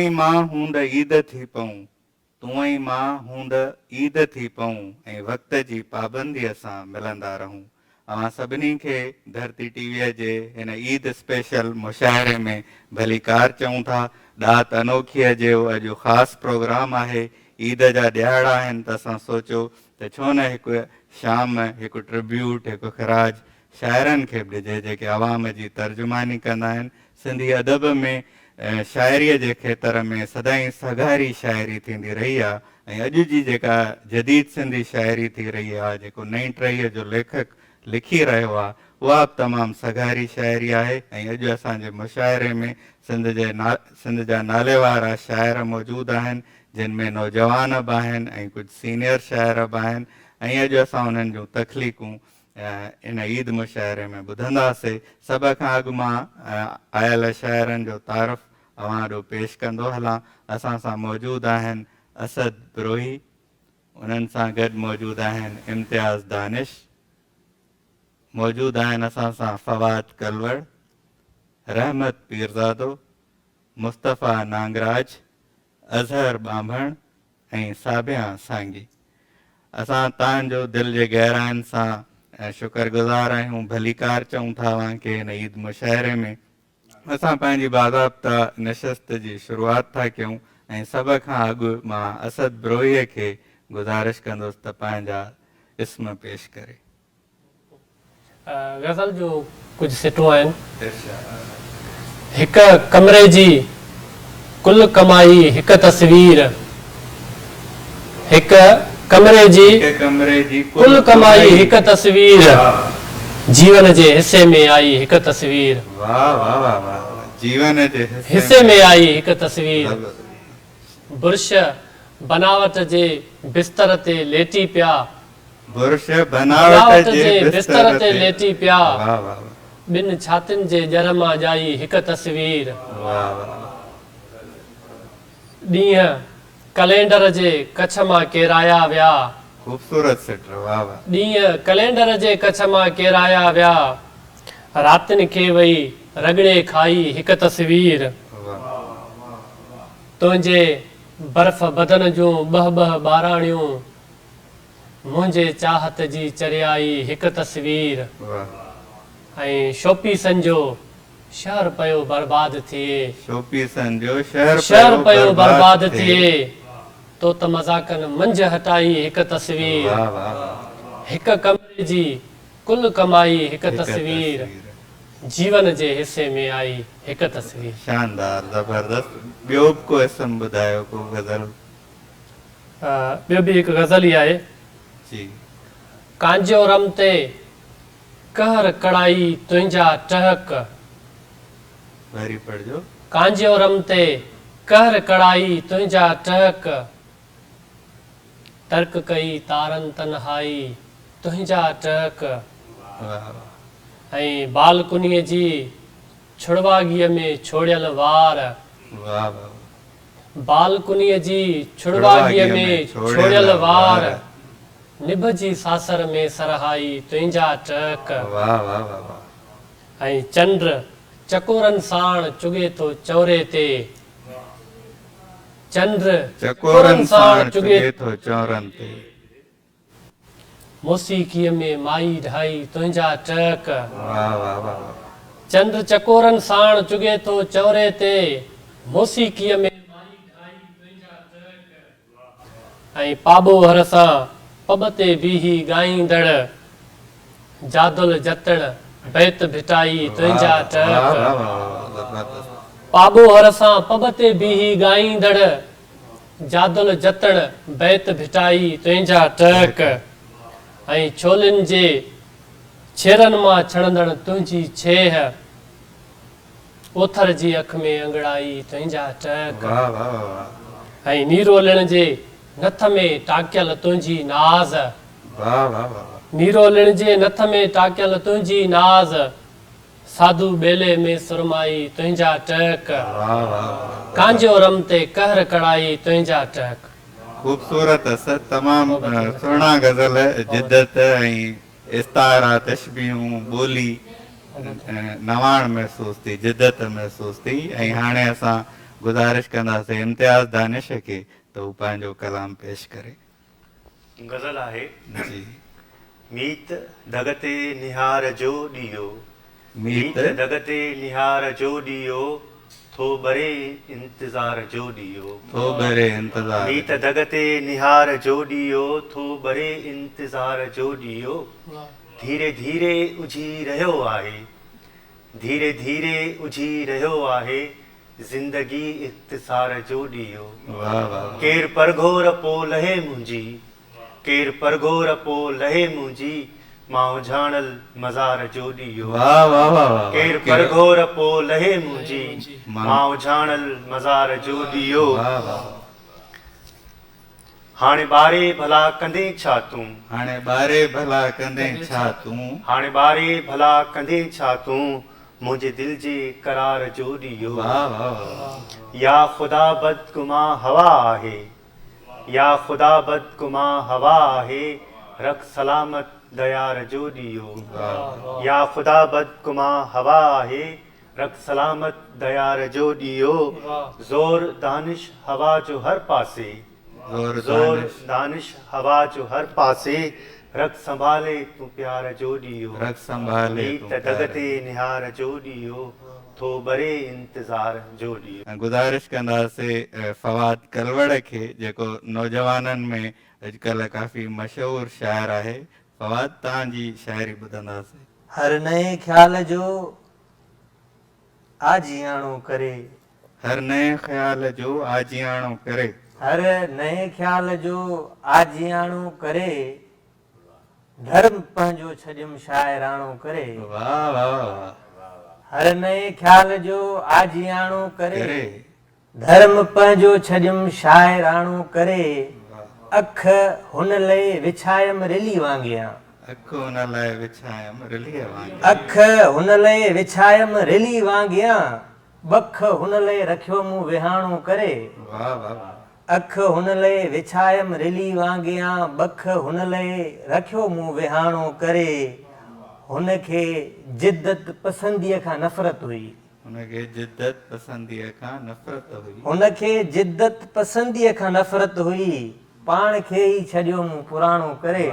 ई मां हूंद ईद थी पऊं, तूं ई मां हूंद ईद थी पऊं, ऐं वक़्त जी पाबंदीअ सां मिलंदा रहूं। अवां सभिनी खे धरती टीवीअ जे हिन ईद स्पेशल मुशाइरे में भली कार चऊं था। ॾात अनोखीअ जो अॼु ख़ासि प्रोग्राम आहे, ईद जा ॾियारा आहिनि, त असां सोचियो त छो न हिकु शाम हिकु ट्रिब्यूट हिकु ख़राज शाइरनि खे बि ॾिजे जेके अवाम जी तर्जुमानी कंदा आहिनि। सिंधी अदब में शाइरीअ जे खेत्र में सदाईं सगारी शाइरी थींदी रही आहे, ऐं अॼु जी जेका जदीद सिंधी शाइरी थी रही आहे, जेको नई टहीअ जो लेखक लिखी रहियो आहे, उहा बि तमामु सगारी शाइरी आहे। ऐं अॼु असांजे मुशाइरे में सिंध जा नाले वारा शाइर मौजूदु आहिनि, जिन में नौजवान बि आहिनि ऐं कुझु सीनियर शाइर बि आहिनि। ऐं अॼु असां उन्हनि जूं तख़लीक़ूं इन ईद मुशाइरे में ॿुधंदासीं। सभ खां अॻु मां आयल शाइरनि जो तारफ़ अवां ॾो पेश कंदो हलां। असां सां मौजूदु आहिनि असद ब्रोही, उन्हनि सां गॾु मौजूदु आहिनि इम्तियाज़ दानिश, मौजूदु आहिनि असां सां फवाद कलवड़, रहमत पीरज़ादो, मुस्तफ़ा नांगराज, अज़हर बांभण ऐं साबिया सांगी। असां तव्हांजो दिलि जे गहराइनि सां शुक्रगुज़ार आहियूं, भलीकार चऊं था तव्हांखे हिन ईद मुशाइरे में। असां पंहिंजी बाज़ाब्ता नशस्त जी शुरूआति था कयूं, ऐं सभ खां अॻु मां असद ब्रोहीअ खे गुज़ारिश कंदुसि त पंहिंजा इस्म पेश करे। गज़ल जो कुझु सिटूं आहिनि। हिक कमरे जी कुल कमाई हिक तस्वीर, हिक कमरे जी कुल कमाई हिक तस्वीर, जीवन जे हिस्से में आई हिक तस्वीर। वाह वाह वाह वाह, जीवन जे हिस्से में आई हिक तस्वीर। बुर्श बनावट जे बिस्तर ते लेटी पिया, बुर्श बनावट जे बिस्तर ते लेटी पिया, वाह वाह, बिन छातिन जे जर मां जाई हिक तस्वीर। वाह वाह, ॾींहं कैलेंडर जे कच्छ मां केराया विया, खूबसूरत सिट, वाह वाह। ॾींहं कैलेंडर जे कच्छ मां केराया विया, रातिनि खे वई रगड़े खाई हिक तस्वीर। तुंहिंजे बर्फ़ बदन जूं ॿह ॿह ॿाराणियूं, मुंहिंजे चाहत जी चरियाई हिक तस्वीर। ऐं शोपीसन जो शहर पयो बर्बाद थिए, शोपीसन जो शहर पयो बर्बाद थिए, तो त मज़ाकनि मंझ हटाई हिक तस्वीर। हिक कमरे जी कुल कमाई हिक तस्वीर, जीवन जे हिस्से में आई हिक तस्वीर। शानदार, जबरदस्त। ॿियो बि को इस्म ॿुधायो, को गज़ल। ॿियो बि हिकु गज़ल ई आहे। जी। कांजो रम ते कहर कड़ाई तुंहिंजा टहक, वरी पढ़जो। कांजो रम ते कहर कड़ाई तुंहिंजा टहक, तर्क कई तारन तन्हाई तुंहिंजा टहक। ऐं बालकुनीअ जी छुड़वागीअ में छोड़ियल वार, बालकुनीअ जी छुड़वागीअ में छोड़ियल वार, निभजी सासर में सरहाई तुंहिंजा टहक। ऐं चंद्र चकोरनि साण चुगे थो चौरे ते, चंद्र चकोरनि साण चुगे थो चौरनि ते, मौसीक़ीअ में माई ढाई तुंहिंजा टहक। चंद्र चकोरनि साण चुगे थो चौरे ते, मौसीक़ीअ में माई ढाई तुंहिंजा टहक। ऐं पाबो हर सां पब ते बीही ॻाईंदड़, जादुल जतण बैत भिटाई तुंहिंजा टहक। पाबो हर सां पब ते बीही ॻाईंदड़, जादुल जतण बैत भिटाई तुंहिंजा टहक। ऐं छोलिन जे छेरनि मां छणंदड़ तुंहिंजी छेह, ओथर जी अख में अंगड़ाई तुंहिंजा टहक। ऐं नीरो लिण जे नथ में टाकियल तुंहिंजी नाज़, नीरो लिण जे नथ में टाकियल तुंहिंजी नाज़, साधू बेले में सुरमाई तुंहिंजा टहक। कांजो रम ते कहर कड़ाई तुंहिंजा टहक। खूबसूरत असर, तमामु सुहिणा गज़ल, जिद्दत ऐं इस्तारा, तशबीहूं, ॿोली नवाण महसूस थी, जिद्दत महसूस थी। ऐं हाणे असां गुज़ारिश कंदासीं इम्तियाज़ दानिश खे त हू पंहिंजो कलाम पेश करे। गज़ल आहे। जी। मीत दगते निहार जो ॾियो, मीत दगते निहार जो ॾियो, थो बरे इंतज़ार जो ॾियो। थो बरे इंतज़ार। मीत दगते निहार जो ॾियो, थो बरे इंतज़ार जो ॾियो। धीरे धीरे उजी रहियो आहे, धीरे धीरे उजी रहियो आहे, ज़िंदगी इख़्तिसार जो ॾियो। वाह वाह। केरु परघोर पो लहे मुंहिंजी, केरु परघोर पो लहे मुंहिंजी, मां उझाणल मज़ार जो ॾियो। वाह वाह वाह। केरु परघोर पो लहे मुंहिंजी, मां उझाणल मज़ार जो ॾियो। वाह वाह। हाणे ॿारे भला कंदे छा तूं, हाणे ॿारे भला कंदे छा तूं, हाणे ॿारे भला कंदे छा तूं, मुंहिंजे दिलि जे करार जो ॾियो। वाह वाह। या ख़ुदा बदगुमां हवा आहे, या ख़ुदा बदगुमां हवा आहे, रख सलामत दयार जो ॾियो। या ख़ुदा बदगुमां हवा आहे, रख सलामत दयार जो ॾियो। ज़ोर दानिश हवा जो हर पासे, ज़ोर दानिश हवा जो हर पासे, रख संभाले तूं प्यार जो ॾियो। रख संभाले मीत दगते निहार जो ॾियो, थो बरे इंतज़ार जो ॾियो। गुज़ारिश कंदासीं फवाद कलवड़ खे, जेको नौजवाननि में अॼुकल्ह काफ़ी मशहूरु शाइर आहे। फवाद, तव्हांजी शाइरी ॿुधंदासीं। हर नए ख़्याल जो आजियाणो करे, हर नए ख़्याल जो आजियाणो करे, हर नए ख़्याल जो आजियाणो करे, धर्म पंहिंजो छॾियुमि शाइराणो करे। वाह वाह वाह। हर नए ख़्याल जो आजियाणो करे, करे, धर्म पंहिंजो छॾियुमि शाइराणो करे, अख हुन लाइ विछायमि रिली वांगियां, अख हुन लाइ विछायमि रिलीअ वांगुरु, अख हुन लाइ विछायमि रिली वांगियां, बख हुन लाइ रखियो मूं विहाणो करे। वाह वाह। अख हुन लाइ विछायमि रिली वांगियां, बख हुन लाइ रखियो मूं विहाणो करे। हुनखे जिद्दत पसंदीअ खां नफ़रत हुई, हुनखे जिद्दत पसंदीअ खां नफ़रत हुई, हुनखे जिद्दत पसंदीअ खां नफ़रत हुई, पाण खे ई छॾियो मूं पुराणो करे।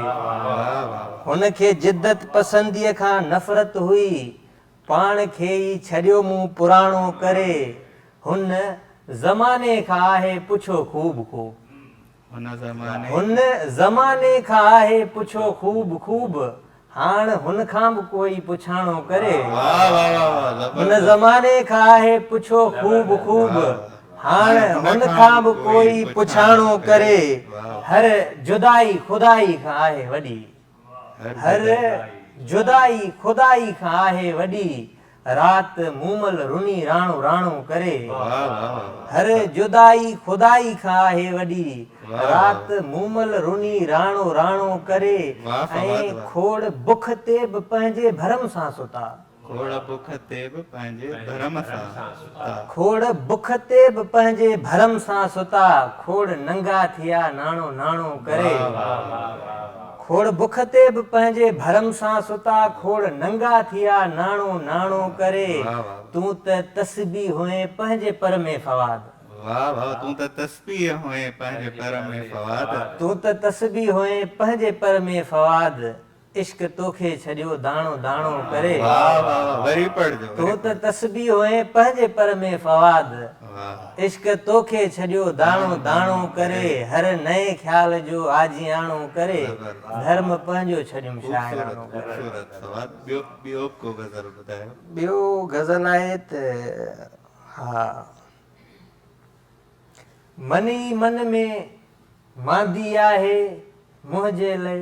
हुनखे जिद्दत पसंदीअ खां नफ़रत हुई, पाण खे ई छॾियो मूं पुराणो करे। हुन ज़माने खां आहे पुछो ख़ूब ख़ूब, हुन ज़माने, हुन ज़माने खां आहे पुछो ख़ूब ख़ूब, हाण हुन खां बि कोई पुछाणो करे। वाह वाह वाह। हुन ज़माने खां आहे पुछो ख़ूब ख़ूब, हाण हुन खां बि कोई पुछाणो करे। हर जुदाई खुदाई खां आहे वॾी, हर जुदाई खुदाई खां आहे वॾी, रात मूमल रुनी राणो राणो करे। हर जुदाई खुदाई खां आहे वॾी, रात मूमल रुनी राणो राणो करे। ऐं खोड़ बुख ते बि पंहिंजे भरम सां सुता, खोड़ बुख ते बि पंहिंजे भरम सां सुता, खोड़ बुख ते बि पंहिंजे भरम सां सुता, खोड़ नंगा थिया नाणो नाणो करे। खोड़ बुख ते बि पंहिंजे भरम सां सुता, खोड़ नंगा थिया नाणो नाणो करे। तूं त तस्बी हुए पंहिंजे पर में फवाद, वाह वाह। तूं त तस्बीह हुए पंहिंजे पर में फवाद, तूं त तस्बी हुए पंहिंजे पर में फवाद, इश्क तोखे छॾियो दाणो दाणो करे। वाह वाह। वरी पढ़जो। तूं त तस्बी हुए पंहिंजे पर में फवाद, इश्क तोखे छॾियो दाणो दाणो करे। हर नए ख़्याल जो आजियाणो करे, धर्म पंहिंजो छॾियुमि शाइराणो करे। ॿियो को गज़ल ॿुधायो। ॿियो गज़ल आहे त, हा, मन ई मन में मांदी आहे मुंहिंजे लाइ,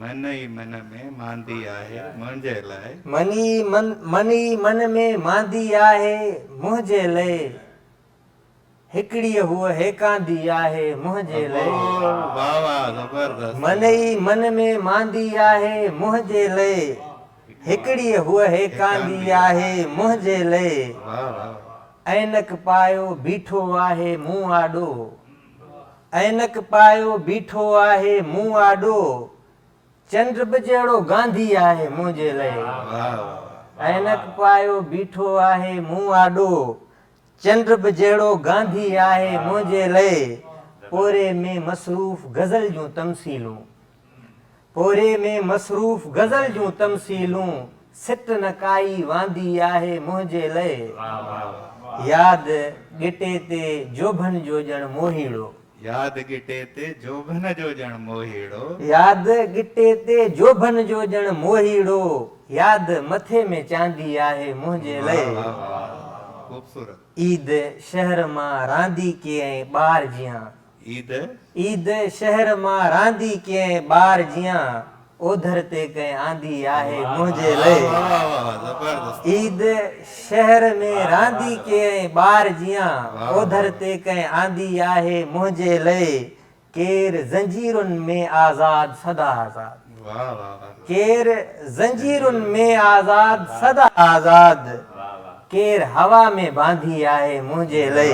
मन ई मन में मांदी आहे मुंहिंजे लाइ, मन ई मन में मांदी आहे मुंहिंजे लाइ, हिकिड़ी हूअ हेकांदी आहे मुंहिंजे लाइ। वाह वाह ज़बरदस्त। मन ई मन में मांदी आहे मुंहिंजे लाइ, हिकिड़ी हूअ हेकांदी आहे मुंहिंजे लाइ। वाह वाह। ऐनक पायो बीठो आहे मूं आॾो, ऐनक पायो बीठो आहे मूं आॾो, चंड बि जहिड़ो गांधी आहे मुंहिंजे लाइ। ऐनक पायो बीठो आहे मूं आॾो, चंड बि जहिड़ो गांधी आहे मुंहिंजे लाइ पोरे में मसरूफ़ गज़ल जूं तमसीलूं पोरे में मसरूफ़ गज़ल जूं तमसीलूं सिट न काई वांदी आहे मुंहिंजे लाइ यादि गिटे ते जोभन जो ॼण मोहीड़ो यादि गिटे ते जोभन जो ॼण मोहीड़ो यादि गिटे ते जोभन जो ॼण मोहीड़ो यादि मथे में चांदी आहे मुंहिंजे लाइ खूबसूरत ईद शहर मां रांदी कंहिं ॿार जियां ईद शहर मां रांदी कंहिं ॿार जियां ओधर ते कंहिं आंदी आहे मुंहिंजे लाइ जबरदस्त ईद शहर में रांदी कंहिं ॿार जियां ओधर ते कंहिं आंदी आहे मुंहिंजे लाइ केर ज़ंजीरुनि में आज़ाद सदा आज़ाद वाह वाह वाह केर ज़ंजीरुनि में आज़ाद सदा आज़ाद केर हवा में बांधी आहे मुंहिंजे लाइ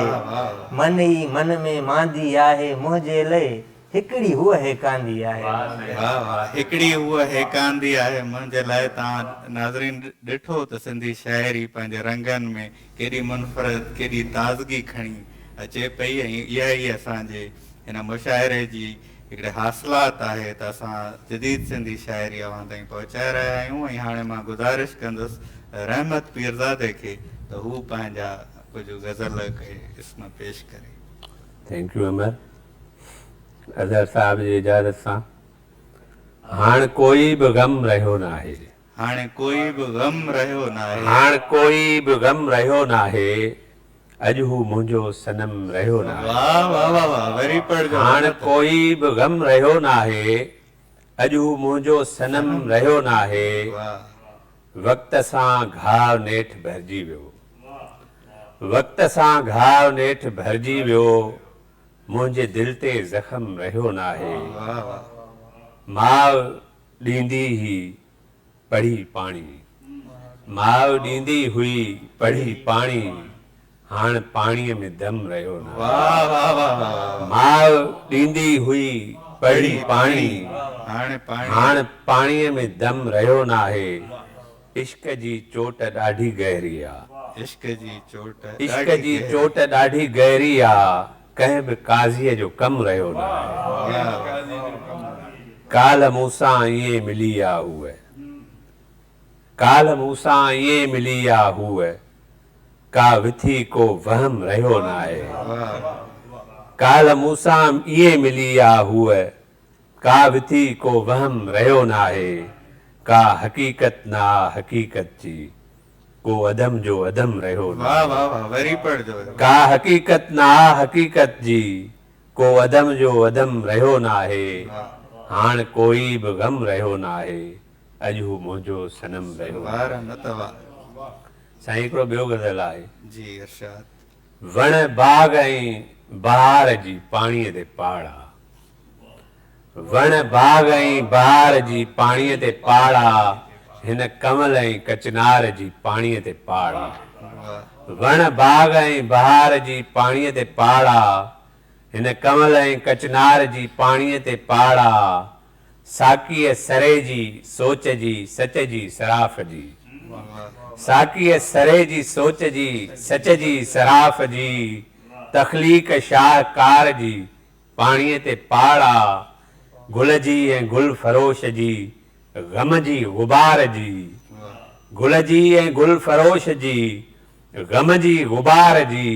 मन ई मन में मांदी आहे मुंहिंजे लाइ हिकिड़ी हूअ हेकांदी आहे वाह वाह हिकिड़ी हूअ हेकांदी आहे मुंहिंजे लाइ तव्हां नाज़रीन ॾिठो त सिंधी शाइरी पंहिंजे रंगनि में केॾी मुनफ़रद केॾी ताज़गी खणी अचे पई ऐं इहा ई असांजे हिन मुशाइरे जी हिकिड़े हासिलात आहे त असां जदीद सिंधी शाइरी अव्हां ताईं पहुचाए रहिया आहियूं ऐं हाणे मां गुज़ारिश कंदुसि रहमत पीरज़ादे खे त हू पंहिंजा कुझु गज़ल के इसमें पेश करे थैंक यू अमर अज़हर साहब जी इजाज़त सां हाणे कोई बि ग़म रहियो न आहे हाणे कोई बि ग़म रहियो न आहे हाणे कोई बि ग़म रहियो न आहे अॼु हू मुंहिंजो सनम रहियो न आहे वाह वाह वाह वाह वरी पढ़जो हाणे कोई बि ग़म रहियो न आहे अॼु हू मुंहिंजो सनम रहियो न आहे वाह वक़्त सां घाव नेठि भरिजी वियो वक़्त सां घाव नेठि भरिजी वियो मुंहिंजे दिलि ते ज़ख़्म रहियो न आहे वाह वाह माउ ॾींदी ही पढ़ी पाणी माउ ॾींदी हुई पढ़ी पाणी हाणे पाणीअ में दम रहियो न वाह वाह वाह वाह माउ ॾींदी हुई पढ़ी पाणी हाणे पाणी हाणे पाणीअ में दम रहियो न आहे इश्क जी चोट ॾाढी गहरी आहे इश्क जी चोट इश्क जी चोट ॾाढी गहरी आहे कंहिं बि काज़ीअ जो कमु रहियो न आहे काल मूंसां ईअं मिली आहे हूअ काल मूंसां ईअं मिली आहे हूअ का विथी को वहम रहियो न आहे काल मूंसां ईअं मिली आहे हूअ का विथी को वहम रहियो न आहे का हक़ीक़त ना हक़ीक़त जी को अदम जो अदम रहियो न वाह वाह वाह वरी पढ़जो का हक़ीक़त ना हक़ीक़त जी को अदम जो अदम रहियो न आहे हाणे कोई बि ग़म रहियो न आहे अॼु हू मुंहिंजो सनम रहियो न आहे। वार न तवा साईं हिकिड़ो ॿियो गज़ल आहे जी इरशाद वण बाग ऐं बहार जी पाणीअ ते पाड़ा वण बाग ऐं बहार जी पाणीअ ते पाड़ा हिन कमल ऐं कचनार जी पाणीअ ते पाड़ा वण बाग ऐं बहार जी पाणीअ ते पाड़ा हिन कमल ऐं कचनार जी पाणीअ ते पाड़ा साकीअ सरे जी सोच जी सच जी सराफ़ जी साकीअ सरे जी सोच जी सच जी सराफ़ जी तख़लीक़ शाहकार जी पाणीअ ते पाड़ा गुल जी ऐं गुल फरोश जी ग़म जी गुबार जी गुल जी ऐं गुल फरोश जी ग़म जी गुबार जी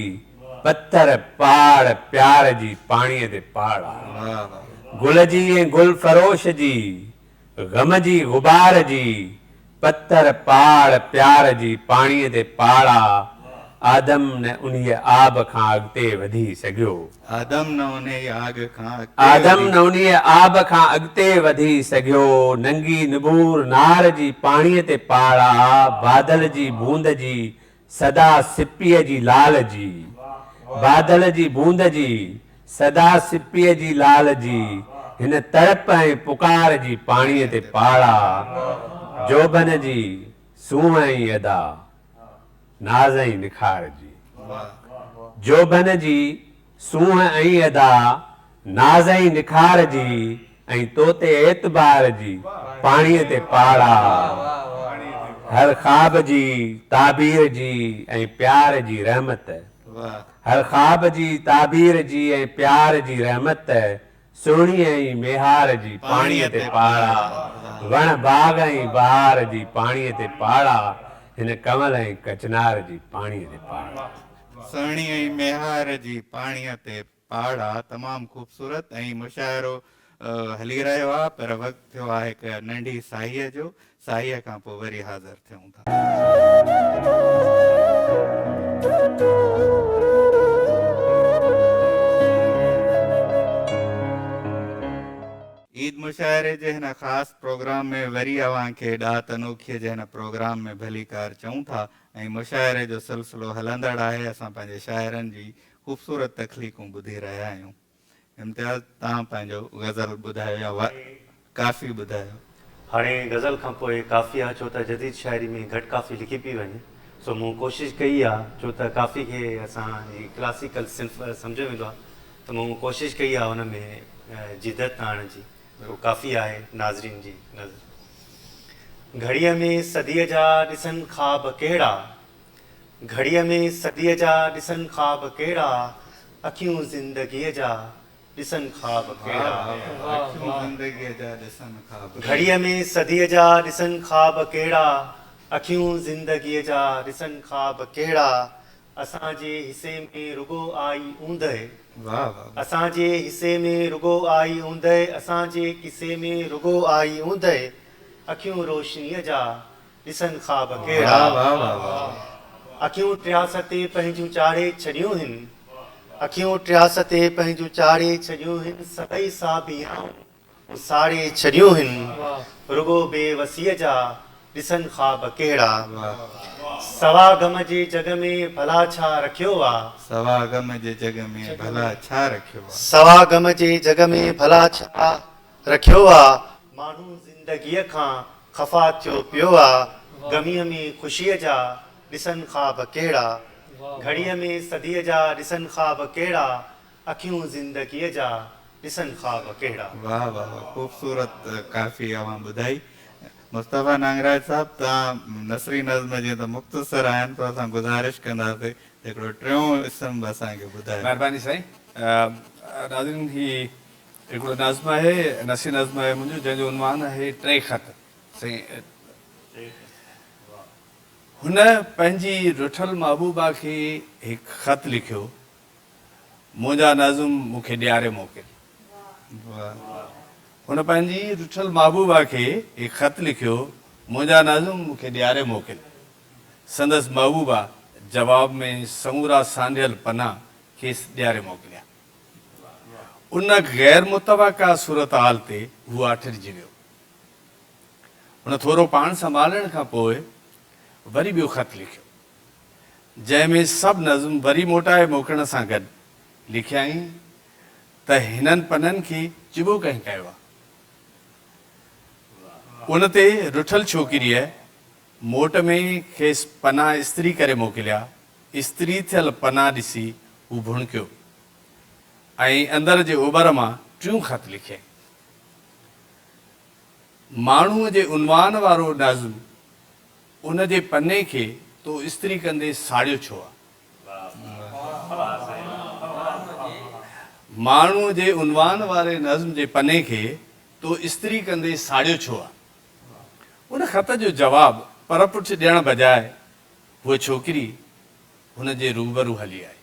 पत्थर पहाड़ प्यार जी पाणीअ ते पाड़ा गुल जी ऐं गुल फरोश जी ग़म जी गुबार जी पत्थर पहाड़ प्यार जी पाणीअ ते पाड़ा आदम न उन्हीअ आब खां अॻिते वधी सघियो आदम न उन आग खां आदम न उन्हीअ आब खां अॻिते वधी सघियो नंगी निबूर नार जी पाणीअ ते पाड़ा बादल जी बूंद जी सदा सिपीअ जी लाल जी बादल जी बूंद जी सदा सिपीअ जी लाल जी हिन तड़प ऐं पुकार जी पाणीअ ते पाड़ा जोबन जी सूंह ऐं अदा नाज़ ऐं निखार जी जोबन जी सूंह ऐं अदा नाज़ ऐं निखार जी ऐं तोते एतबार जी पाणीअ ते पाड़ा हर ख़्वाब जी ताबीर जी ऐं प्यार जी रहमत वाह हर ख़्वाब जी ताबीर जी ऐं प्यार जी रहमत सुहिणी ऐं मेहार जी पाणीअ ते पाड़ा वण बाग ऐं बहार जी पाणीअ ते पाड़ा हिन कमल ऐं कचनार जी पाणीअ ते पाड़ा सुहिणी ऐं मेहार जी पाणीअ ते पाड़ा तमामु ख़ूबसूरत ऐं मुशाइरो हली रहियो आहे पर वक़्तु थियो आहे हिकु नंढी साईअ जो साईअ खां पोइ वरी हाज़िर थियूं था ईद मुशाइरे जे हिन ख़ासि प्रोग्राम में वरी अव्हांखे ॾात अनोखीअ जे हिन प्रोग्राम में भली कार चऊं था ऐं मुशाइरे जो सिलसिलो हलंदड़ आहे असां पंहिंजे शाइरनि जी ख़ूबसूरत तख़लीक़ूं ॿुधी रहिया आहियूं इम्तियाज़ तव्हां पंहिंजो गज़ल ॿुधायो या काफ़ी ॿुधायो हाणे गज़ल खां पोइ काफ़ी आहे छो त जदीद शाइरी में घटि काफ़ी लिखी पई वञे सो मूं कोशिशि कई आहे छो त काफ़ी खे असांजी क्लासिकल सिंफ सम्झ वेंदो आहे त मूं कोशिशि कई आहे हुन में जिदत आणण जी उहो काफ़ी आहे नाज़रीन जी नज़र घड़ीअ में सदीअ जा ॾिसनि ख़्वाब कहिड़ा घड़ीअ में सदीअ जा ॾिसनि ख़्वाब कहिड़ा अखियूं ज़िंदगीअ जा ॾिसनि ख़्वाब कहिड़ा ज़िंदगीअ जा ॾिसनि ख़्वाब घड़ीअ में सदीअ जा ॾिसनि ख़्वाब कहिड़ा अखियूं ज़िंदगीअ जा ॾिसनि ख़्वाब कहिड़ा असांजे हिसे में रुगो आई ऊंदहि वाह वाह असांजे हिसे में रुगो आई ऊंदहि असांजे किसे में रुगो आई ऊंदहि अखियूं रोशनीअ जा ॾिसनि ख़्वाब कहिड़ा वाह वाह वाह अखियूं ट्रियास ते पंहिंजूं चाढ़े छॾियूं आहिनि अखियूं ट्रियास ते पंहिंजूं चाढ़े छॾियूं आहिनि सभई साबियाऊं साड़े छॾियूं आहिनि रुगो बेवसीअ जा ॾिसनि ख़्वाब कहिड़ा सवा गम जे जग में भला छा रखियो आहे सवा गम जे जग में भला छा रखियो आहे सवा गम जे जग में भला छा रखियो आहे माण्हू ज़िंदगीअ खां ख़फ़ा थियो पियो आहे गमीअ में ख़ुशीअ जा ॾिसनि ख़्वाब कहिड़ा घड़ीअ में सदीअ जा ॾिसनि ख़्वाब कहिड़ा अखियूं ज़िंदगीअ जा ॾिसनि ख़्वाब कहिड़ा वाह वाह वाह ख़ूबसूरत काफ़ी अवां ॿुधाई मुस्तफ़ा नागराज साहब तव्हां नसरी नज़्म जीअं त मुख़्तसर आहिनि पर असां गुज़ारिश कंदासीं हिकिड़ो टियों इस्म बि असांखे ॿुधायो महिरबानी साईं नाज़रीन ही हिकिड़ो नज़्म आहे नसी नज़्म आहे मुंहिंजो जंहिंजो उनवान आहे टे ख़त साईं हुन पंहिंजी रुठल महबूबा खे हिकु ख़त लिखियो मुंहिंजा नज़्म मूंखे ॾियारे मोकिल वाह हुन पंहिंजी रुठल महबूबा खे हिकु ख़त लिखियो मुंहिंजा नज़्म मूंखे ॾियारे मोकिल संदसि महबूबा जवाब में समूरा सांडियल पना खेसि ॾियारे मोकिलिया उन गैर मुतवक़ा सूरत हाल ते हू आठिरजी वियो हुन थोरो पाण संभालण खां पोइ वरी ॿियो ख़त लिखियो जंहिंमें सभु नज़्म वरी मोटाए मोकिलण सां गॾु लिखियाई त हिननि पननि खे चिॿो कंहिं कयो आहे उन ते रुठल छोकिरीअ मोट में खेसि पना इस्त्री करे मोकिलिया इस्त्री थियल पना ॾिसी हू भुणकियो ऐं अंदर जे उबर मां टियूं ख़त लिखियईं माण्हूअ जे उनवान वारो नज़्म उन जे पने खे तो इस्त्री कंदे साड़ियो छो आहे माण्हूअ जे उनवान वारे नज़्म जे पने खे तो इस्त्री कंदे साड़ियो छो आहे उन ख़त जो जवाबु पर पुठ ॾियण बजाए उहा छोकिरी हुन जे रूबरू हली आई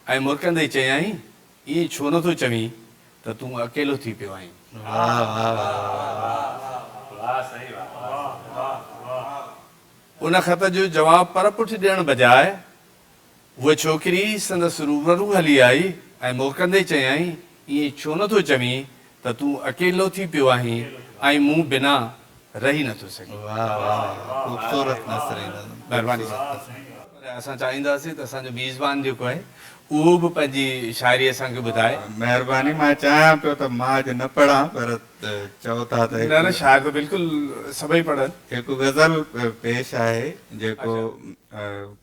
ऐं मुरकंदे चयई ईअं छो नथो चवीं त तूं अकेलो थी पियो आहीं वाह वाह उन ख़त जो जवाबु पर पुठ ॾियण बजाए उहा छोकिरी संदसि रूबरू हली आई ऐं मोकिलंदे चयई ईअं छो नथो चवीं त तूं अकेलो थी पियो आहीं ऐं मूं बिना रही नथो सघे वाह वाह ख़ूबसूरत नसरी नज़्म महिरबानी असां चाहींदासीं त असांजो मेज़बान जेको आहे उहो बि पंहिंजी शाइरी असांखे ॿुधाए महिरबानी मां चाहियां पियो त मां अॼु न पढ़ां पर चओ था त न न शाइर त बिल्कुलु सभई पढ़नि हिकु गज़ल पेश आहे जेको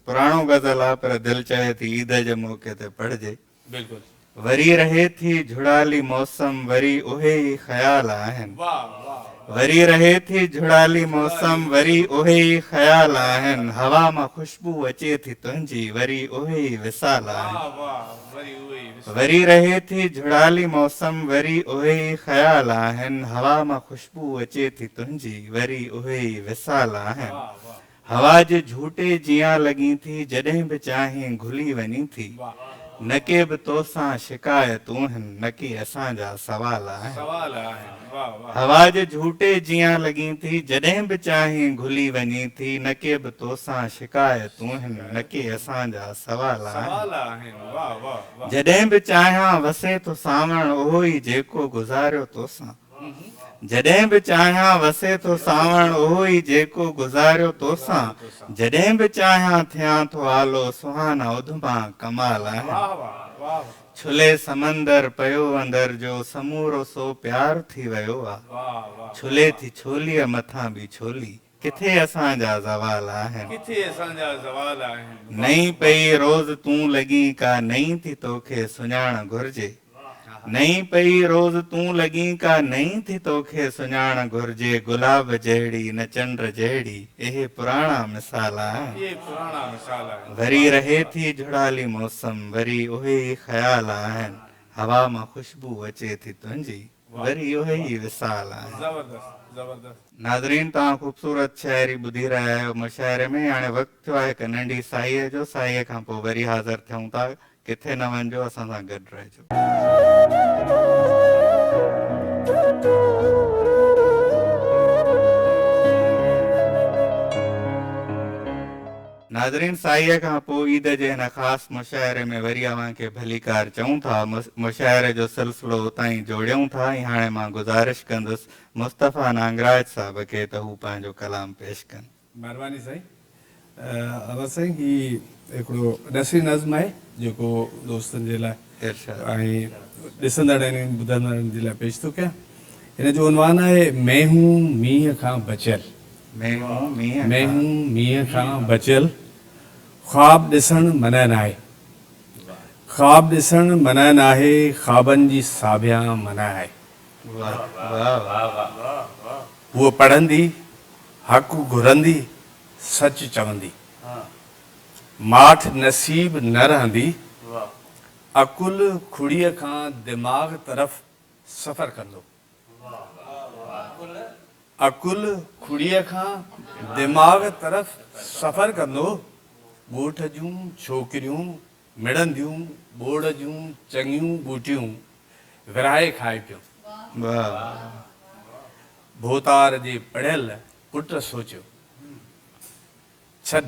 पुराणो गज़ल आहे पर दिलि चए थी ईद जे मौक़े ते पढ़िजे बिल्कुलु वरी रहे थी झुड़ाली मौसम वरी उहे ई ख्याल आहिनि वाह वाह वरी रहे थी झुड़ाली मौसम वरी उहे ई ख्याल आहिनि हवा मां खुशबू अचे थी तुंहिंजी वरी उहे ई विसाल आहिनि वाह वाह वरी उहे ई वरी रहे थी झुड़ाली मौसम वरी उहे ई ख्याल आहिनि हवा मां खुशबू अचे थी तुंहिंजी वरी उहे ई विसाल आहिनि हवा जे झूटे जियां लॻी थी जॾहिं बि चाहीं घुली वञी थी न के बि तोसां शिकायतूं आहिनि न के असांजा सवाल आहिनि सवाल आहिनि वाह वाह हवा जे झूटे जियां लॻी थी जॾहिं बि चाहीं घुली वञी थी न के बि तोसां शिकायतूं आहिनि न के असांजा सवाल आहिनि सवाल आहिनि वाह वाह वाह जॾहिं बि चाहियां वसे तो सावण उहो ई जेको गुज़ारियो तोसां जॾहिं बि चाहियां वसे तो सावण उहो ई जेको गुज़ारियो तोसां जॾहिं बि चाहियां थियां थो आलो सुहाना उधमा कमाल आहिनि वाह वाह वाह छुले समंदर पियो अंदर जो समूरो सो प्यार थी वियो आहे वाह वाह छुले थी छोलीअ मथां बि छोली किथे असांजा ज़वाल आहिनि किथे असांजा सवाल आहिनि नई पई रोज़ तूं लॻी का नई थी तोखे सुञाण घुर्जे नई पई रोज़ तूं लॻी का नई थी तोखे सुञाण घुर्जे गुलाब जहिड़ी न चंड जहिड़ी इहे पुराणा मिसाल आहिनि ये पुराना मिसाल आहिनि वरी रहे थी झुड़ाली मौसम वरी उहे ई ख़्याल आहिनि हवा मां खुशबू अचे थी तुंहिंजी वरी उहे ई विसाल आहिनि जबरदस्त जबरदस्त नाज़रीन तव्हां ख़ूबसूरत शाइरी ॿुधी रहिया आहियो मुशाइरे में हाणे वक़्तु थियो आहे हिकु नंढी साईअ जो साईअ खां पोइ वरी हाज़िर थियूं था किथे न वञिजो असां सां गॾु रहिजो नाज़रीन साईअ खां पोइ ईद जे हिन ख़ासि मुशाइरे में वरी अव्हांखे भलीकार चऊं था मुशाइरे जो सिलसिलो उतां ई जोड़ियूं था ऐं हाणे मां गुज़ारिश कंदुसि मुस्तफ़ा नांगराज साहिब खे त हू पंहिंजो कलाम पेश कनि महिरबानी साईं अमर साईं ही हिकिड़ो नसरी नज़्म आहे जेको दोस्तनि जे लाइ इरशाद ऐं ॾिसंदड़नि ऐं ॿुधंदड़नि जे लाइ पेश थो कयां हिन जो उनवान आहे मैं हूं मींहं खां बचियल मैं हूं मींहं मैं खां हूं मींहं खां बचियल ख्वाब ॾिसणु मना नाहे ख्वाब ॾिसणु मना नाहे ख्वाबनि जी साभिया मना आहे वाह वाह वाह हूअ पढ़ंदी हक़ घुरंदी सच चवंदी माठ नसीब न रहंदी अकुल खुड़ीअ खां दिमाग़ तरफ़ सफ़र कंदो अकुल खुड़ीअ खां दिमाग़ तरफ़ सफ़र कंदो ॻोठ जूं छोकिरियूं मिड़ंदियूं ॿोड़ जूं चङियूं ॿूटियूं विराए खाए पियूं वाह भोतार जे पढ़ियल पुट सोचियो छॾ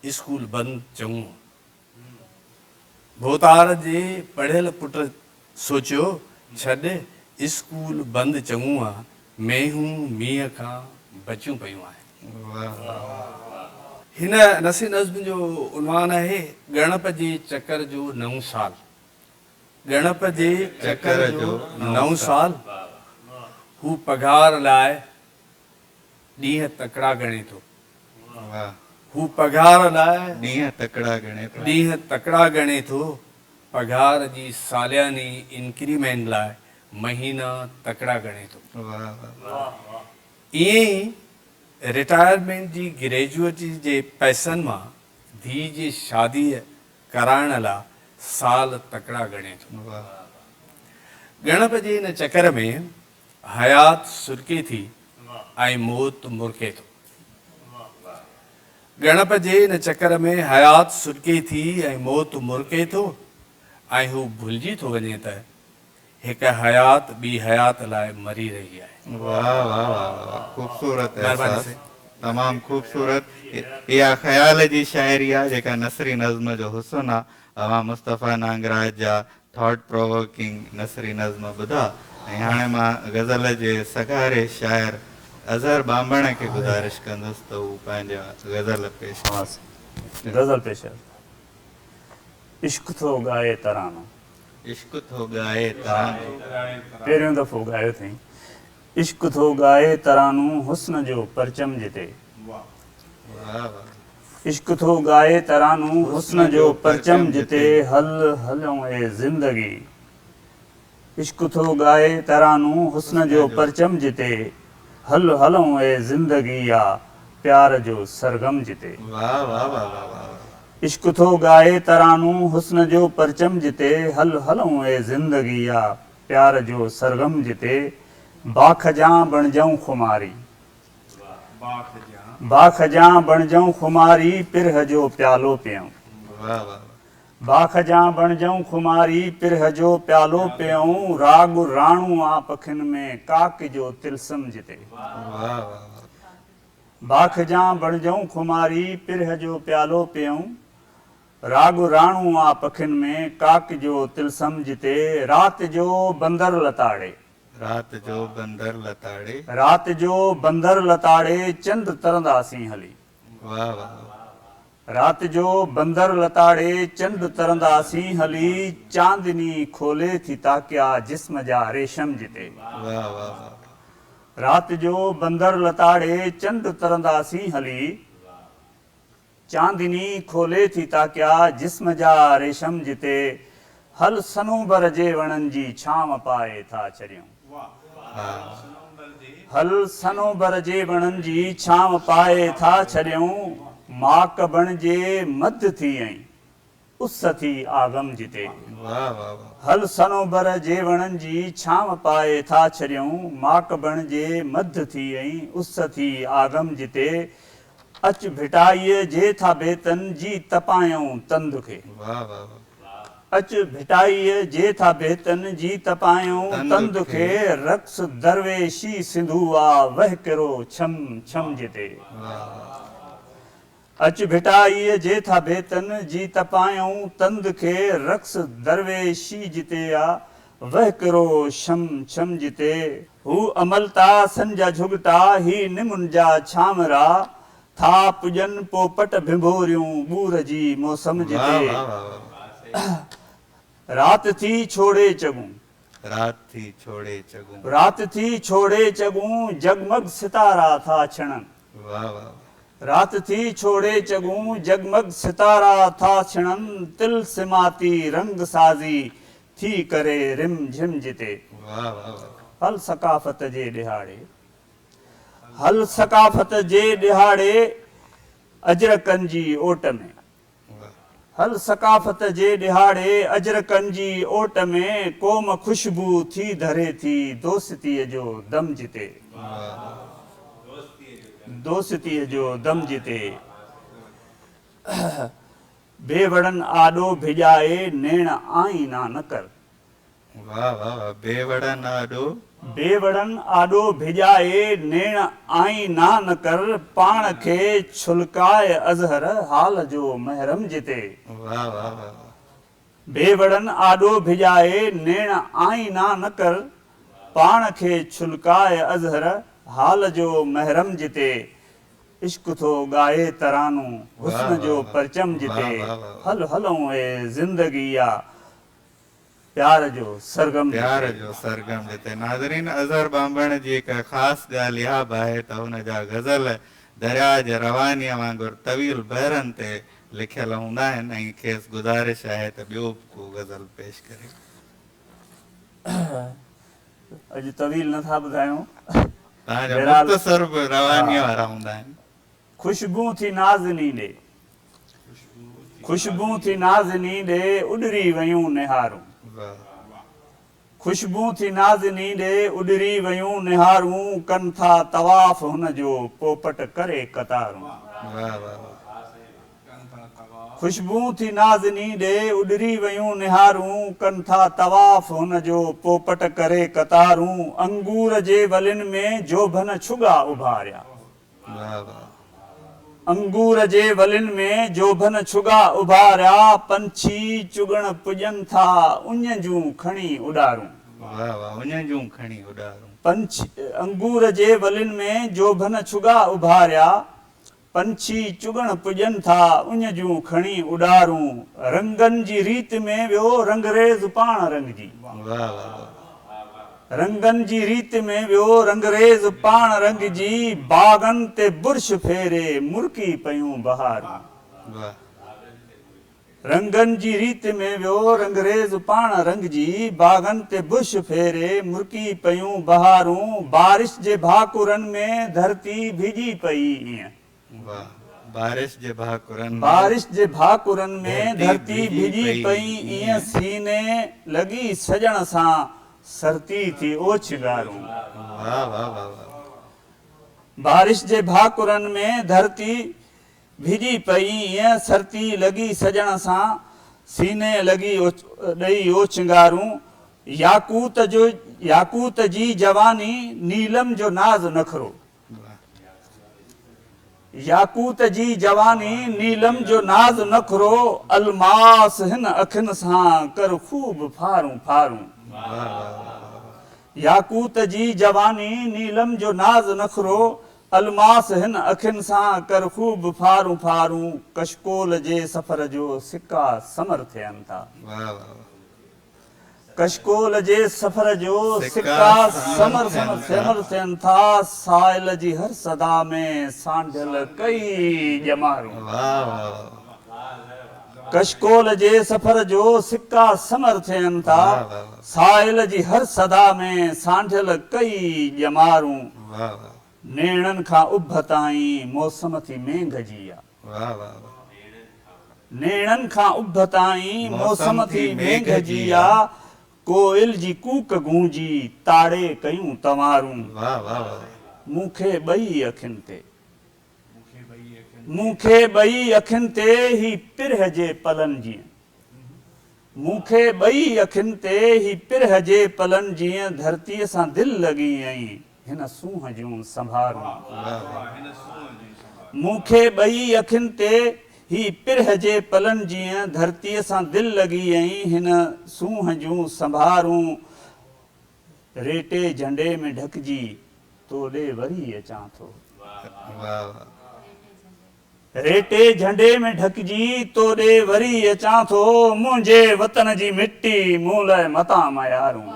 स्कूल बंदि चङो भोतार जे पढ़ियल पुट सोचियो छॾ स्कूल बंदि चङो आहे मेहूं मींहं खां बचियूं पयूं आहिनि वाह हिन नसी नज़्म जो उनवान आहे ॻणप जे चकर जो नओं साल ॻणप जे चकर जो नओं साल हू पघार लाइ ॾींहं तकड़ा ॻणे थो वाह हू पघार लाइ ॾींहं तकड़ा गणे थो ॾींहं तकड़ा ॻणे थो पघार जी सालियानी इंक्रीमेंट लाइ महीना तकड़ा ॻणे थो वाह वाह ईअं ई रिटायरमेंट जी ग्रेजुएटी जे पैसनि मां धीउ जी शादीअ कराइण लाइ साल तकड़ा ॻणे थो वाह ॻणप जे हिन चकर में हयात सुरके थी ऐं मौत मुरके थो ॻणप जे हिन चकर में हयात सुरके थी ऐं मौत मुरके थो ऐं हू भुलिजी थो वञे त हिकु हयात ॿी हयात लाइ मरी रही आहे वाह वाह वाह ख़ूबसूरत महिरबानी एहसास साईं। तमामु ख़ूबसूरत इहा ख़्याल जी शाइरी आहे जेका नसरी नज़्म जो हुस्न आहे अवां मुस्तफ़ा नांगराज जा थॉट प्रोवोकिंग नसरी नज़्म ॿुधा ऐं हाणे मां ग़ज़ल जे सगारे शाइर अज़हर बांबण खे गुज़ारिश कंदुसि त हू पंहिंजा ग़ज़ल पेश कनि। गज़ल पेश इश्क थो ॻाए तरानो इश्क थो ॻाए तरानो पहिरियों दफ़ो ॻायो अथई इश्क थो ॻाए तरानो हुस्न जो परचम जिते वाह वाह इश्क थो गाए तरानू हुस्न जो परचम जिते हल हलों ए जिंदगी इश्क थो गाए तरानू हुस्न जो परचम जिते हल हलों ए जिंदगी या प्यार जो सरगम जिते वाह वाह वाह वाह वाह इश्क थो गाए तरानू हुस्न जो परचम जिते हल हलों ए जिंदगी या प्यार जो सरगम जिते बाखजां बण जाऊं खुमारी बाखजां बण जाऊं खुमारी पिरह जो प्यालो पियूं वाह वाह बाखजां बण जाऊं खुमारी पिरह जो प्यालो पियूं राग राणू आ पखिन में काक जो तिलसम जिते वाह वाह बाखजां बण जाऊं खुमारी पिरह जो प्यालो पियूं राग राणू आ पखिन में काक जो तिलसम जिते रात जो बंदर लताड़े रात जो बंदर लताड़े रात जो बंदर लताड़े चंद तरंदासीं हली वाह वाह रात जो बंदर लताड़े चंद तरंदासीं हली चांदनी खोले थी ताकिया जिस्म जा रेशम जिते वाह वाह वाह रात जो बंदर लताड़े चंद तरंदासीं हली चांदनी खोले थी ताकिया जिस्म जा रेशम जिते हल सनूबर जे वणन जी छाम पाए था चरियूं हल सनूबर जे वणन जी छाम पाए था छरियूं माक बण जे मद थी आई उस थी आगम जिते वाह वाह वाह हल सनोबर जे वणन जी छाम पाए था छरियूं माक बण जे मद थी आई उस थी आगम जिते अच भिटाईअ जे था बेतन जी तपायूं तंद खे वाह वाह वाह अच भिटाईअ जे था बेतन जी तपायूं तंद खे रक्स दरवेशी सिंधु आ वह करो छम छम जिते अच भिटाईअ जे था बेतन जी तपायूं तंद खे रक्स दरवेशी जिते आ वह करो शम छम जिते हू अमलता संजा झुगटा ही निमुन जा छामरा था पुजन पोपट भिंभोरियूं बूर जी मौसम वाह जिते वाह वाह रात थी छोड़े चगूं रात थी छोड़े चगू रात थी छोड़े चगूं जगमग सितारा था छणन वाह वाह रात थी छोड़े चगूं जगमग सितारा था छणन तिल सिमाती रंग साजी थी करे रिम झिम जिते वाह वाह वाह हल सकाफत जे ॾिहाड़े हल सकाफत जे ॾिहाड़े अजरकनि जी ओट में हल सकाफत जे ॾिहाड़े अजरकनि जी ओट में कोम खुशबू थी धरे थी दोस्तीअ जो दम जिते दोस्तीअ जो दम जिते बेवड़न आॾो भिॼाए नेण आईना न कर वाह वाह वाह बेवड़न आॾो बेवड़न आॾो भिॼाए नेण आईना न कर पाण खे छुलकाए अज़हर हाल जो महरम जिते वाह वाह वाह बेवड़न आॾो भिॼाए नेण आईना न कर पाण खे छुलकाए अज़हर हाल जो महरम जिते इश्क थो गाए तरानू हुस्न जो परचम जिते हल हलूं ए ज़िंदगी या प्यार जो सरगम प्यार जो सरगम जिते नाज़रीन अज़हर बांबण जी हिकु ख़ासि ॻाल्हि इहा बि आहे त हुन जा गज़ल दरिया जे रवानीअ वांगुरु तवील बहरनि ते लिखियल हूंदा आहिनि ऐं खेसि गुज़ारिश आहे त ॿियो बि को गज़ल पेश करे अॼु तवील नथा ॿुधायूं तव्हांजा बहरहाल- मुख़्तसर बि रवानीअ वारा हूंदा आहिनि खुशबू थी नाज़नी ॾे खुशबू थी नाज़नी ॾे उॾरी वयूं निहारूं वाह खुशबू थी नाज़नी ॾे उॾरी वयूं निहारूं कनि था तवाफ़ हुन जो पोपट करे कतारूं वाह वाह खुशबू थी नाज़नी ॾे उॾरी वयूं निहारूं कनि था तवाफ़ हुन जो पोपट करे कतारूं अंगूर जे वलिन में जोभन छुगा उभारिया वाह वाह अंगूर जे वलिन में जोभन छुगा उभारिया पंछी चुगण पुॼनि था उञ जूं खणी उॾारूं वाह वाह उन जूं खणी उॾारूं पंछी अंगूर जे वलिन में जोभन छुगा उभारिया पंछी चुगण पुॼनि था उञ जूं खणी उॾारूं रंगनि जी रीत में वियो रंगरेज़ पाण रंगजी वाह वाह रंगनि जी रीत में वियो रंगरेज़ पाण रंग जी बाग़नि ते बुर्श फेरे मुर्की पयूं बहारूं वाह रंगन जी रीत में वियो रंगरेज पाण रंग जी बागन ते बुश फेरे मुर्की पयूं बहारूं बारिश जे भाकुरन में धरती भीजी पई ईअं। वाह बारिश जे भाकुरन बारिश जे भाकुरन में धरती धरती भीजी भीजी पई पई ईअं। ईअं सीने लगी सजण सां सरती थी ओछगारूं। वाह वाह वाह वाह बारिश जे भाकुरन में धरती भीजी पई ईअं सरती लगी सजण सां सीने लगी ॾेई ओछंगारूं। याकूत जी जवानी नीलम जो नाज़ नखरो। याकूत जी जवानी नीलम जो नाज़ नखरो अलमास हिन अखिन सां कर खूब फारूं फारूं। याकूत जी जवानी नीलम जो नाज़ नखरो अलमास हिन अखिन सां कर खूब फारूं फारूं। कशकोल जे सफ़र जो सिक्का समर थियनि था। वाह वाह कशकोल जे सफ़र जो सिक्का समर समर थियनि था। साहिल जी हर सदा में सांढियल कई जमारूं। वाह वाह कशकोल जे सफ़र जो सिक्का समर थियनि था। साहिल जी हर सदा में सांढियल कई जमारूं। वाह वाह नेणनि खां उभ ताईं मौसम थी मेंघ जी आहे। वाह वाह नेणनि खां उभ ताईं मौसम थी मेंघ जी आहे। कोयल जी कूक गूंजी ताड़े कयूं तवारूं। वाह वाह वाह मूंखे ॿई अखियुनि ते मूंखे ॿई अखियुनि ते ही पिरह जे पलनि जीअं। मूंखे ॿई अखियुनि ते ही पिरह जे पलनि जीअं धरतीअ सां दिलि लॻी आई हिन सूंहं जूं संभारूं। मूंखे ॿई अखियुनि ते ही पिरह जे पलनि जीअं धरतीअ सां दिलि लॻी आई हिन सूंहं जूं संभारूं। रेटे झंडे में ढकिजी तो ॾे वरी अचां थो। वाह वाह रेटे झंडे में ढकिजी तो ॾे वरी अचां थो। मुंहिंजे वतन जी मिटी मूं लाइ मतां मयारूं।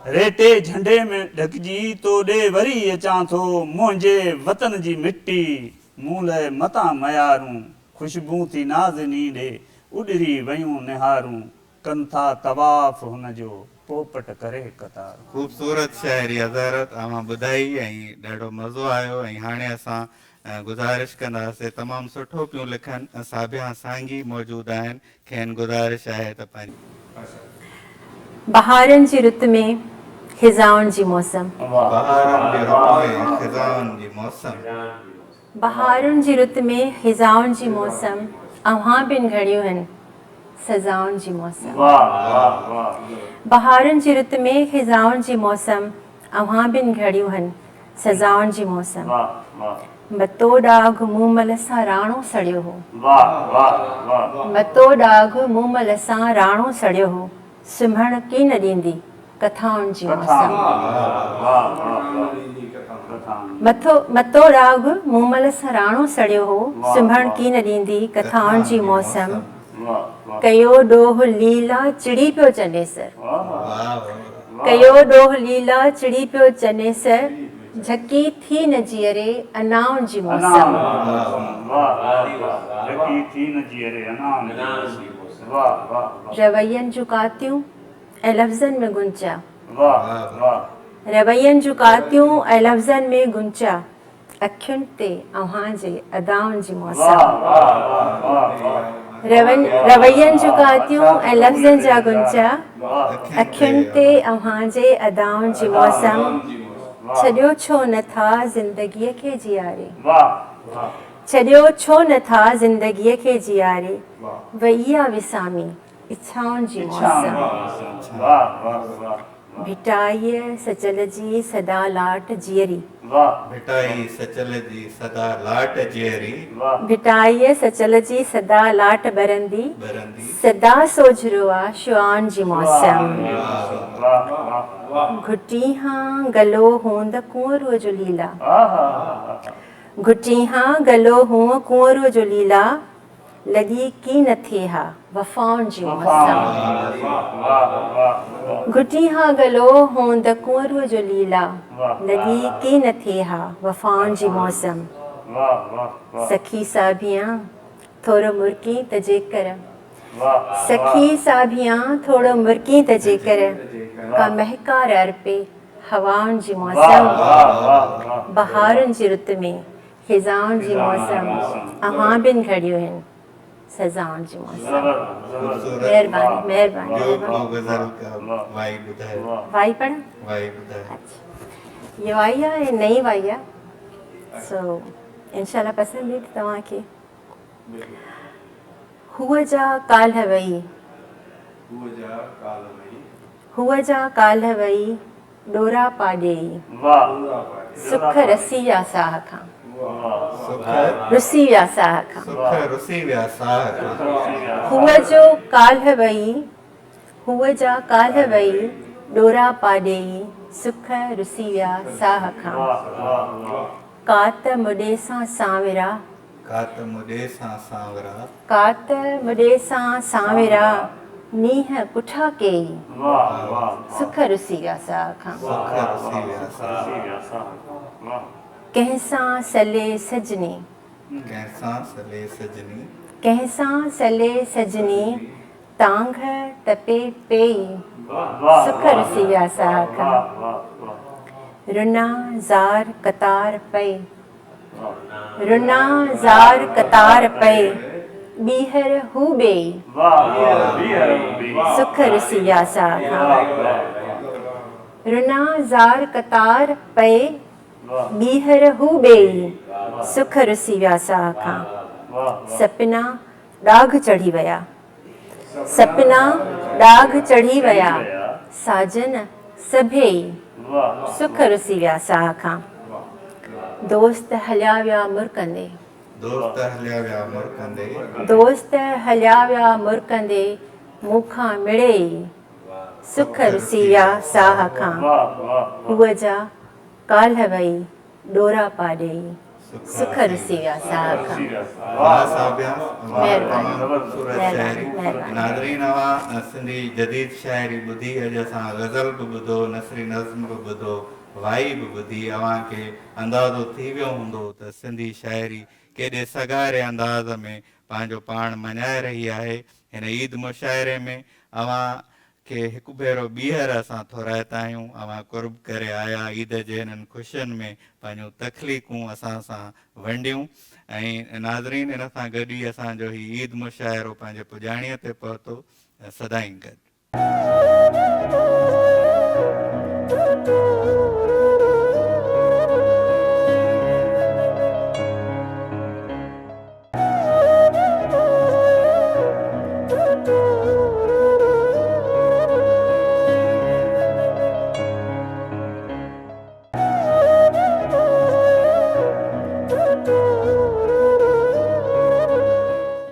रेटे झंडे में ढकिजी तो ॾे वरी अचां थो। मुंहिंजे वतन जी मिटी मूं लाइ मतां मयारूं। ख़ुशबू थी नाज़नी ॾे उॾरी वयूं निहारूं। कनि था तवाफ़ हुनजो पोपट करे कतारूं। ख़ूबसूरत शाइरी हज़रत अवां ॿुधाई ऐं ॾाढो मज़ो आयो। ऐं हाणे असां गुज़ारिश कंदासीं तमामु सुठो पियूं लिखनि साबिया सांगी मौजूदु आहिनि खेनि गुज़ारिश आहे त पंहिंजी बहारनि जी रुत में खिज़ाउनि जी मौसम। बहारनि जे रुत में खिज़ाउनि जी मौसम। बहारुनि जी रुत में खिज़ाउनि जी मौसम अव्हां बिन घड़ियूं आहिनि सज़ाउनि जी मौसम। बहारुनि जी रुत में खिज़ाउनि जी मौसम अव्हां बिन घड़ियूं आहिनि सज़ाउनि जी मौसम। मतो डाघ मूमल सां राणो सड़ियो हो। मतो डाघ मूमल सां राणो सड़ियो हो। सुम्हण की न ॾींदी कथाउनि जी मौसम। मतो डाघ मूमल सां राणो सड़ियो हो। सुम्हण की न ॾींदी कथाउनि जी मौसम। कयो ॾोह लीला चिड़ी पियो चनेसर। कयो ॾोह लीला चिड़ी पियो चनेसर। झकी थी न जीअरे अनाउनि जी मौसम। रवैयनि जूं कातियूं ऐं लफ़्ज़नि में गुंचा। रवैयनि जूं कातियूं ऐं लफ़्ज़नि में गुंचा। अखियुनि ते अव्हां जे अदाउनि जी मौसम। रवैयनि जूं कातियूं ऐं लफ़्ज़नि जा गुंचा। अखियुनि ते अव्हां जे अदाउनि जी मौसम। छॾियो छो नथा ज़िंदगीअ खे जियारे। छॾियो छो नथा ज़िंदगीअ खे जियारे। वईया विसामी इच्छाउनि जी मौसम। भिटाईअ सचल जी सदा लाट जीअरी। भिटाई सचल जी सदा लाट जीअरी। भिटाईअ सचल जी सदा लाट बरंदी। सदा सोझरो आ शुआउनि जी मौसम। घुटी हां गलो हूंद कुंवरूअ जो लीला। घुटी हां गलो हूं कुंवरूअ जो लीला। लॻी की न थिए हा वफ़ाउनि जी मौसम। घुटी हां गलो हूंद कुंवरूअ जो लीला। लॻी की न थिए हा वफ़ाउनि जी मौसम। सखी साभियां थोड़ो मुर्की तजे कर सखी साभियां थोड़ो मुर्की तजे कर का महकार अर्पे हवाउनि जी मौसम बहारुनि जी रुत में खिज़ाउनि जी मौसम अव्हां बिन घड़ियूं आहिनि सज़ाउनि जी मौसम महिरबानी महिरबानी ॿियो महिरबानी को गज़ल का वाई ॿुधायो वाई पढ़ वाई ॿुधायो अच्छा ये वाई आहे नई वाई आहे सो इंशाल्लाह पसंदि ईंदी तव्हांखे हुअ जा काल्ह वई हुअ जा काल्ह वई डोरा पाॾेई सुख रसी विया साह खां रुसी विया साह खां सुख रुसी विया साह खां हुअ जो काल्ह वई हुअ जा काल्ह वई डोरा पाॾेई सुख रुसी विया साह खां कात मुॾे सां सांवरा कात मुॾे सां सांवरा कात मुॾे सां सांवरा नीह पुठा कई सुख रुसी विया साह खां सुख रुसी विया साह कंहिंसां सले सजनी कंहिंसां सले सजनी कंहिंसां सले सजनी तांघ तपे पेई सुख रुसी विया साह खां रुना ज़ार कतार पई रुना ज़ार कतार पई ॿीहर हू ॿेई सुख रुसी विया साह खां रुना ज़ार कतार पए ॿीहर हू ॿेई सुख रुसी विया साह खां सपना ॾाघ चढ़ी विया सपना ॾाघ चढ़ी विया साजन सभेई सुख रुसी विया साह खां दोस्त हलिया विया मुरकंदे दोस्त हलिया विया मुरकंदे दोस्त हलिया विया मुरकंदे मूंखां मिड़े सुख रुसी विया साह खां हुअ जा काल्ह वई डोरा पाॾेई सुख रुसी विया साह खां वाह साबिया महिरबानी सूरत शाइरी महिरबानी नाज़रीन अवां सिंधी जदीद शाइरी ॿुधी अॼु असां गज़ल बि ॿुधो नसरी नज़्म बि ॿुधो वाई बि ॿुधी अव्हांखे अंदाज़ो थी वियो हूंदो त सिंधी शाइरी केॾे सगारे अंदाज़ में पंहिंजो पाण मञाए रही आहे हिन ईद मुशाइरे में अव्हांखे हिकु भेरो ॿीहर असां थोराइता आहियूं अव्हां कुर्ब करे आया ईद जे हिननि ख़ुशियुनि में पंहिंजूं तकलीफ़ूं असां सां वंडियूं ऐं नाज़रीन इन सां गॾु ई असांजो हीउ ईद मुशाइरो पंहिंजे पुॼाणीअ ते पहुतो सदाईं गॾु